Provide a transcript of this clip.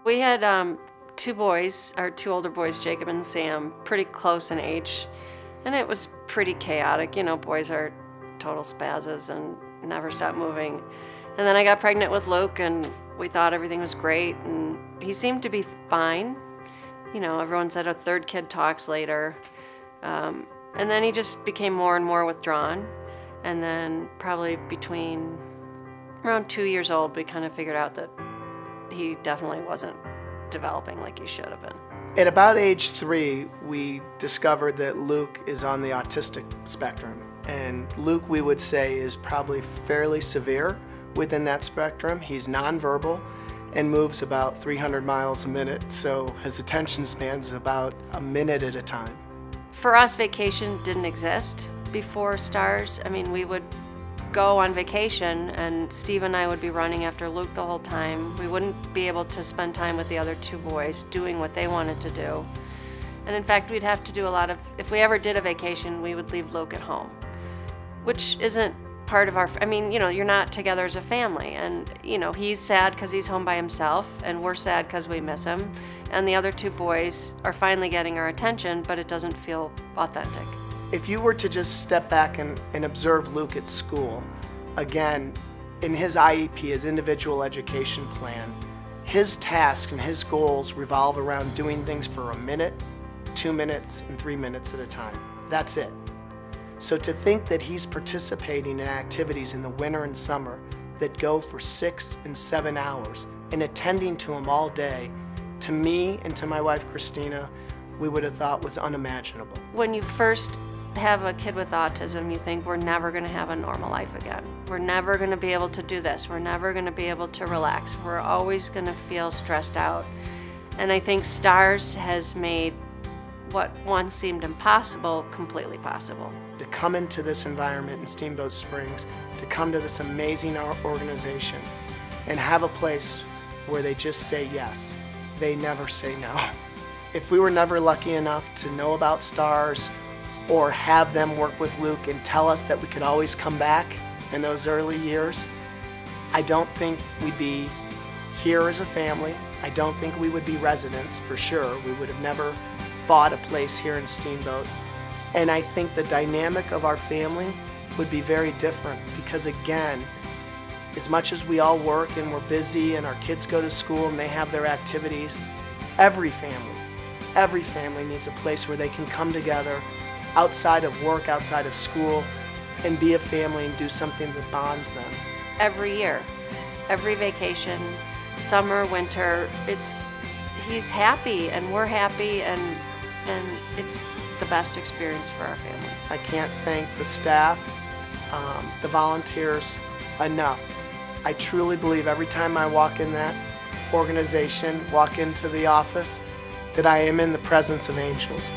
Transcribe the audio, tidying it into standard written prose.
We had two boys, our two older boys, Jacob and Sam, pretty close in age, and it was pretty chaotic. You know, boys are total spazzes and never stop moving. And then I got pregnant with Luke, and we thought everything was great, and he seemed to be fine. You know, everyone said a third kid talks later. And then he just became more and more withdrawn. And then probably between around 2 years old, we kind of figured out that he definitely wasn't developing like he should have been. At about age 3, we discovered that Luke is on the autistic spectrum. And Luke, we would say, is probably fairly severe within that spectrum. He's nonverbal and moves about 300 miles a minute, so his attention span is about a minute at a time. For us, vacation didn't exist before STARS. I mean, we would go on vacation and Steve and I would be running after Luke the whole time. We wouldn't be able to spend time with the other two boys doing what they wanted to do. And in fact, we'd have to do a lot of, if we ever did a vacation, we would leave Luke at home, which isn't part of our, I mean, you know, you're not together as a family. And, you know, he's sad because he's home by himself, and we're sad because we miss him. And the other two boys are finally getting our attention, but it doesn't feel authentic. If you were to just step back and observe Luke at school, again, in his IEP, his individual education plan, his tasks and his goals revolve around doing things for a minute, 2 minutes, and 3 minutes at a time. That's it. So to think that he's participating in activities in the winter and summer that go for 6 and 7 hours and attending to him all day, to me and to my wife Christina, we would have thought was unimaginable. When you first have a kid with autism, you think we're never going to have a normal life again. We're never going to be able to do this. We're never going to be able to relax. We're always going to feel stressed out. And I think STARS has made what once seemed impossible completely possible. To come into this environment in Steamboat Springs, to come to this amazing organization and have a place where they just say yes. They never say no. If we were never lucky enough to know about STARS or have them work with Luke and tell us that we could always come back in those early years, I don't think we'd be here as a family. I don't think we would be residents for sure. We would have never bought a place here in Steamboat. And I think the dynamic of our family would be very different because, again, as much as we all work and we're busy and our kids go to school and they have their activities, every family needs a place where they can come together outside of work, outside of school, and be a family and do something that bonds them. Every year, every vacation, summer, winter, he's happy and we're happy, and it's the best experience for our family. I can't thank the staff, the volunteers enough. I truly believe every time I walk in that organization, walk into the office, that I am in the presence of angels.